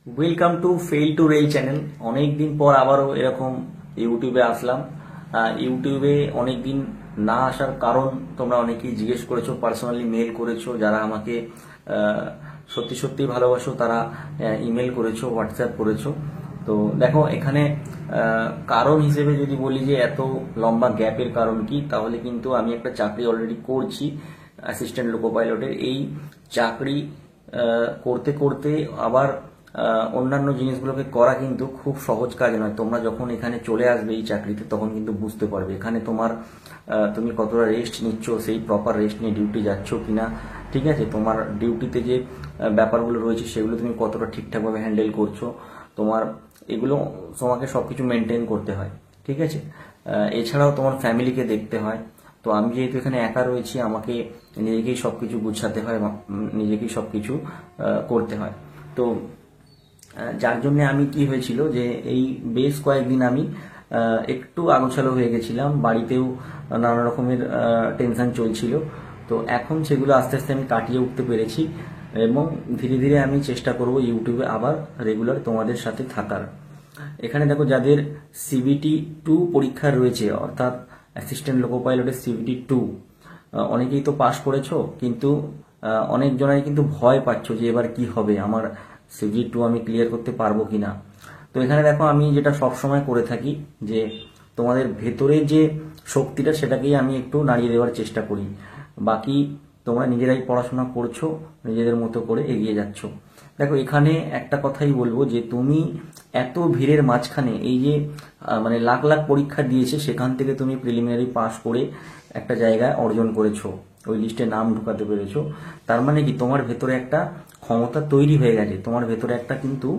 Welcome to fail to rail channel. অনেকদিন পর আবারও এরকম ইউটিউবে আসলাম। ইউটিউবে অনেকদিন না আসার কারণ তোমরা অনেকেই জিজ্ঞেস করেছো, পার্সোনালি মেল করেছো। যারা আমাকে সত্যি সত্যি ভালোবাসো তারা ইমেল করেছো, হোয়াটসঅ্যাপ করেছো। তো দেখো এখানে কারণ হিসেবে যদি বলি যে এত লম্বা গ্যাপের কারণ কি, তাহলে কিন্তু আমি একটা চাকরি অলরেডি করছি, অ্যাসিস্ট্যান্ট লোকো পাইলটের। এই চাকরি করতে করতে আবার অন্যান্য জিনিসগুলোকে করা কিন্তু খুব সহজ কাজ নয়। তোমরা যখন এখানে চলে আসবে এই চাকরিতে, তখন কিন্তু বুঝতে পারবে এখানে তুমি কতটা রেস্ট নিচ্ছ, সেই প্রপার রেস্ট নিয়ে ডিউটি যাচ্ছ কিনা, ঠিক আছে। তোমার ডিউটিতে যে ব্যাপারগুলো রয়েছে সেগুলো তুমি কতটা ঠিকঠাকভাবে হ্যান্ডেল করছো, এগুলো তোমাকে সবকিছু মেনটেন করতে হয়, ঠিক আছে। এছাড়াও তোমার ফ্যামিলিকে দেখতে হয়। তো আমি যেহেতু এখানে একা রয়েছি, আমাকে নিজেকেই সবকিছু গুছাতে হয়, নিজেকেই সবকিছু করতে হয়। তো যার জন্য আমি কি হয়েছিল যে এই বেশ কয়েকদিন আমি একটু আগোছালো হয়ে গেছিলাম, বাড়িতেও নানা রকমের টেনশন চলছিল। তো এখন সেগুলো আস্তে আস্তে আমি কাটিয়ে উঠতে পেরেছি এবং ধীরে ধীরে আমি চেষ্টা করব ইউটিউবে আবার রেগুলার তোমাদের সাথে থাকার। এখানে দেখো, যাদের CBT-2 পরীক্ষা রয়েছে, অর্থাৎ অ্যাসিস্ট্যান্ট লোকো পাইলটের CBT-2, অনেকেই তো পাশ করেছো, কিন্তু অনেক জনাই কিন্তু ভয় পাচ্ছ যে এবার কি হবে, আমার CBT-2 আমি ক্লিয়ার করতে পারবো কিনা। তো এখানে দেখো, আমি যেটা সবসময় করে থাকি যে তোমাদের ভেতরে যে শক্তিটা, সেটাকেই আমি একটু নাড়িয়ে দেওয়ার চেষ্টা করি। বাকি তোমরা নিজেরাই পড়াশোনা করছো, নিজেদের মতো করে এগিয়ে যাচ্ছ। দেখো এখানে একটা কথাই বলবো যে তুমি এত ভিড়ের মাঝখানে এই যে মানে লাখ লাখ পরীক্ষা দিয়েছে, সেখান থেকে তুমি প্রিলিমিনারি পাস করে একটা জায়গায় অর্জন করেছো, ওই লিস্টে নাম ঢুকাতে পেরেছো। তার মানে কি, তোমার ভেতরে একটা ক্ষমতা তৈরি হয়ে গেছে, তোমার ভেতরে একটা কিন্তু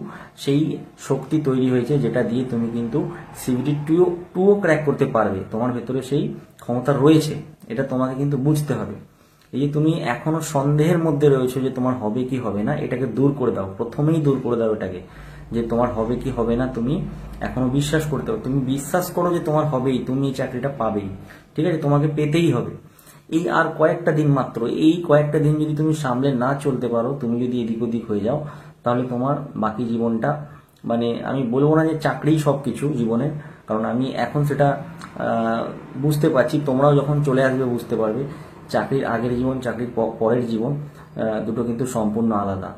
সেই শক্তি তৈরি হয়েছে, যেটা দিয়ে তুমি কিন্তু CBT-2 ক্র্যাক করতে পারবে। তোমার ভেতরে সেই ক্ষমতা রয়েছে, এটা তোমাকে কিন্তু বুঝতে হবে। এই যে তুমি এখনো সন্দেহের মধ্যে রয়েছো যে তোমার হবে কি হবে না, এটাকে দূর করে দাও, প্রথমেই দূর করে দাও এটাকে, যে তোমার হবে কি হবে না তুমি এখনো বিশ্বাস করতে হবে। তুমি বিশ্বাস করো যে তোমার হবেই, তুমি এই চাকরিটা পাবেই, ঠিক আছে, তোমাকে পেতেই হবে। এই আর কয়েকটা দিন মাত্র, এই কয়েকটা দিন যদি তুমি সামলে না চলতে পারো, তুমি যদি এদিক ওদিক হয়ে যাও, তাহলে তোমার বাকি জীবনটা, মানে আমি বলবো না যে চাকরিই সবকিছু জীবনের, কারণ আমি এখন সেটা বুঝতে পারছি। তোমরাও যখন চলে আসবে বুঝতে পারবে চাকরির আগের জীবন, চাকরির পরের জীবন, দুটো কিন্তু সম্পূর্ণ আলাদা।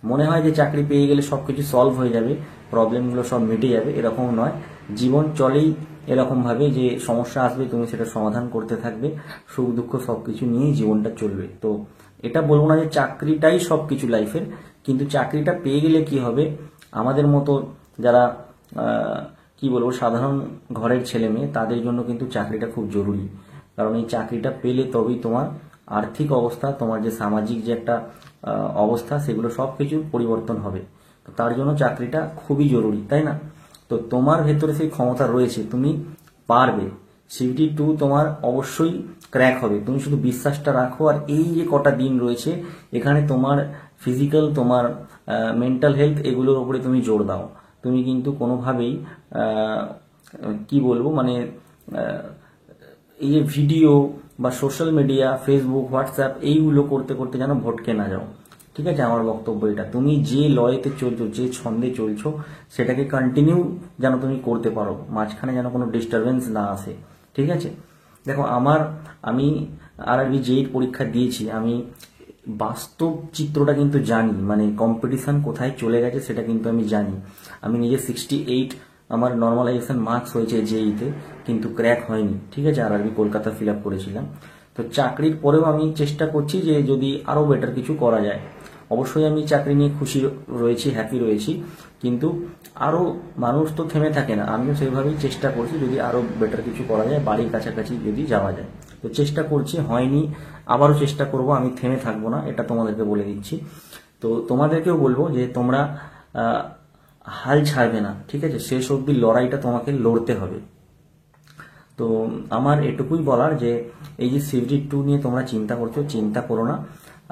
মনে হয় যে চাকরি পেয়ে গেলে সবকিছু সলভ হয়ে যাবে, প্রবলেমগুলো সব মিটে যাবে, এরকম নয়। জীবন চলেই এরকম ভাবে যে সমস্যা আসবে, তুমি সেটা সমাধান করতে থাকবে, সুখ দুঃখ সবকিছু নিয়েই জীবনটা চলবে। তো এটা বলবো না যে চাকরিটাই সবকিছু লাইফের, কিন্তু চাকরিটা পেয়ে গেলে কি হবে, আমাদের মতো যারা কি বলবো সাধারণ ঘরের ছেলে মেয়ে, তাদের জন্য কিন্তু চাকরিটা খুব জরুরি। কারণ এই চাকরিটা পেলে তবেই তোমার আর্থিক অবস্থা, তোমার যে সামাজিক যে একটা অবস্থা, সেগুলো সবকিছু পরিবর্তন হবে। তো তার জন্য চাকরিটা খুবই জরুরি, তাই না? তো তোমার ভেতরে সেই ক্ষমতা রয়েছে, তুমি পারবে। CBT-2 তোমার অবশ্যই ক্র্যাক হবে, তুমি শুধু বিশ্বাসটা রাখো। আর এই যে কটা দিন রয়েছে, এখানে তোমার ফিজিক্যাল, তোমার মেন্টাল হেলথ, এগুলোর উপরে তুমি জোর দাও। তুমি কিন্তু কোনোভাবেই কি বলবো, মানে এই যে ভিডিও বা সোশ্যাল মিডিয়া, ফেসবুক, হোয়াটসঅ্যাপ, এইগুলো করতে করতে যেন ভটকে না যাও, ঠিক আছে। আমার বক্তব্য এটা, তুমি যে লয়েতে চলছো, যে ছন্দে চলছো, সেটাকে কন্টিনিউ যেন তুমি করতে পারো, মাঝখানে যেন কোনো ডিস্টারবেন্স না আসে, ঠিক আছে। দেখো আমি RRB JEE পরীক্ষা দিয়েছি, আমি বাস্তব চিত্রটা কিন্তু জানি, মানে কম্পিটিশন কোথায় চলে গেছে সেটা কিন্তু আমি জানি। আমি নিজে 68 আমার নর্মালাইজেশন মার্কস হয়েছে JEE-তে, কিন্তু ক্র্যাক হয়নি, ঠিক আছে। RRB কলকাতা ফিল আপ করেছিলাম। তো চাকরির পরেও আমি চেষ্টা করছি যে যদি আরো বেটার কিছু করা যায়। অবশ্যই আমি চাকরি নিয়ে খুশি রয়েছি, হ্যাপি রয়েছি, কিন্তু আরো মানুষ তো থেমে থাকে না, আমিও সেইভাবেই চেষ্টা করছি যদি আরো বেটার কিছু করা যায়, বাড়ির কাছাকাছি যদি যাওয়া যায়। তো চেষ্টা করছি, হয়নি, আবারও চেষ্টা করব, আমি থেমে থাকবো না, এটা তোমাদেরকে বলে দিচ্ছি। তো তোমাদেরকেও বলবো যে তোমরা হাল ছাড়বে না, ঠিক আছে, শেষ অবধি লড়াইটা তোমাকে লড়তে হবে। তো আমার এটুকুই বলার যে এই যে CBT-2 নিয়ে তোমরা চিন্তা করছো, চিন্তা করো না।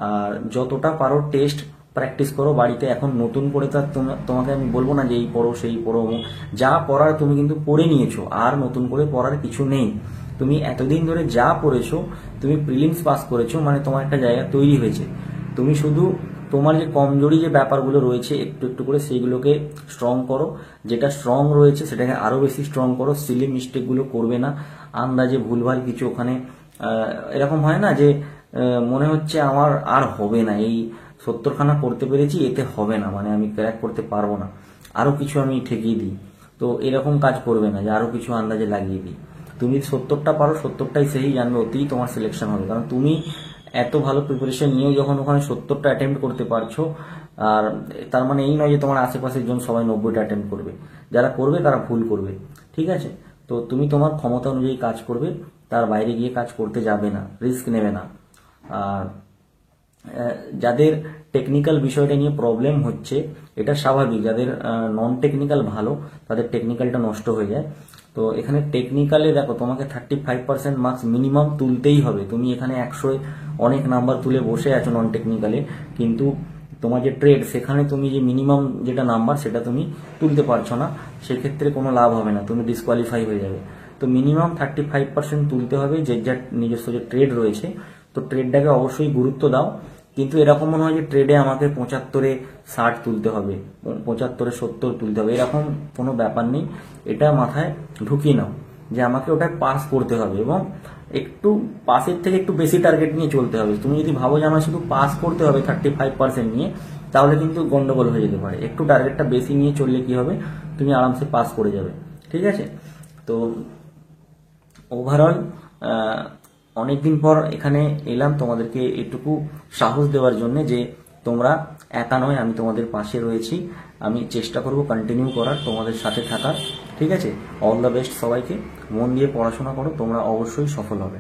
আর যতটা পারো টেস্ট প্র্যাকটিস করো বাড়িতে। এখন নতুন করে তো তোমাকে আমি বলবো না যে এই পড়ো সেই পড়ো, যা পড়ার তুমি কিন্তু পড়ে নিয়েছো, আর নতুন করে পড়ার কিছু নেই। তুমি এতদিন ধরে যা পড়েছো, তুমি প্রিলিমস পাস করেছো, মানে তোমার একটা জায়গা তৈরি হয়েছে। তুমি শুধু তোমার যে কমজোরি যে ব্যাপারগুলো রয়েছে একটু একটু করে সেইগুলোকে স্ট্রং করো, যেটা স্ট্রং রয়েছে সেটাকে আরো বেশি স্ট্রং করো। সিলি মিস্টেকগুলো করবে না, আন্দাজে ভুলভাল কিছু ওখানে এরকম হয় না যে মনে হচ্ছে আমার আর হবে না, এই 70খানা করতে পেরেছি এতে হবে না, মানে আমি ক্র্যাক করতে পারবো না, আরো কিছু আমি ঠেকিয়ে দিই। তো এরকম কাজ করবে না যে আরো কিছু আন্দাজে লাগিয়ে দিই। তুমি 70টা পারো, 70টাই সেই জানবে, ওতেই তোমার সিলেকশন হবে। কারণ তুমি এত ভালো প্রিপারেশন নিয়েও যখন ওখানে 70টা অ্যাটেম্প্ট করতে পারছো, আর তার মানে এই নয় যে তোমার আশেপাশের জন সবাই 90টা অ্যাটেম্প্ট করবে। যারা করবে তারা ভুল করবে, ঠিক আছে? তো তুমি তোমার ক্ষমতা অনুযায়ী কাজ করবে, তার বাইরে গিয়ে কাজ করতে যাবে না, রিস্ক নেবে না। আর যাদের টেকনিক্যাল বিষয়টা নিয়ে প্রবলেম হচ্ছে, এটা স্বাভাবিক। যাদের নন টেকনিক্যাল ভালো, তাদের টেকনিক্যালটা নষ্ট হয়ে যায়। তো এখানে টেকনিক্যালে দেখো, তোমাকে 35% মার্কস মিনিমাম তুলতেই হবে। তুমি এখানে 100-এ অনেক নাম্বার তুলে বসে আছো নন টেকনিক্যালে, কিন্তু তোমার যে ট্রেড, সেখানে তুমি যে মিনিমাম যেটা নাম্বার সেটা তুমি তুলতে পারছো না, সেক্ষেত্রে কোনো লাভ হবে না, তুমি ডিসকোয়ালিফাই হয়ে যাবে। তো মিনিমাম 35% তুলতে হবে, যে যার নিজস্ব যে ট্রেড রয়েছে। তো ট্রেডটাকে অবশ্যই গুরুত্ব দাও, কিন্তু এরকম মনে হয় যে ট্রেডে আমাকে 75-এ 60 তুলতে হবে, 75-এ 70 তুলতে হবে, এরকম কোনো ব্যাপার নেই। এটা মাথায় ঢুকিয়ে নাও যে আমাকে ওটায় পাস করতে হবে, এবং একটু পাসের থেকে একটু বেশি টার্গেট নিয়ে চলতে হবে। তুমি যদি ভাবো যে আমার শুধু পাস করতে হবে 35% নিয়ে, তাহলে কিন্তু গন্ডগোল হয়ে যেতে পারে। একটু টার্গেটটা বেশি নিয়ে চললে কি হবে, তুমি আরামসে পাস করে যাবে, ঠিক আছে? তো ওভারঅল অনেকদিন পর এখানে এলাম তোমাদেরকে এটুকু সাহস দেওয়ার জন্য যে তোমরা একা নয়, আমি তোমাদের পাশে রয়েছি। আমি চেষ্টা করব কন্টিনিউ করার, তোমাদের সাথে থাকার, ঠিক আছে? অল দ্য বেস্ট সবাইকে। মন দিয়ে পড়াশোনা করো, তোমরা অবশ্যই সফল হবে।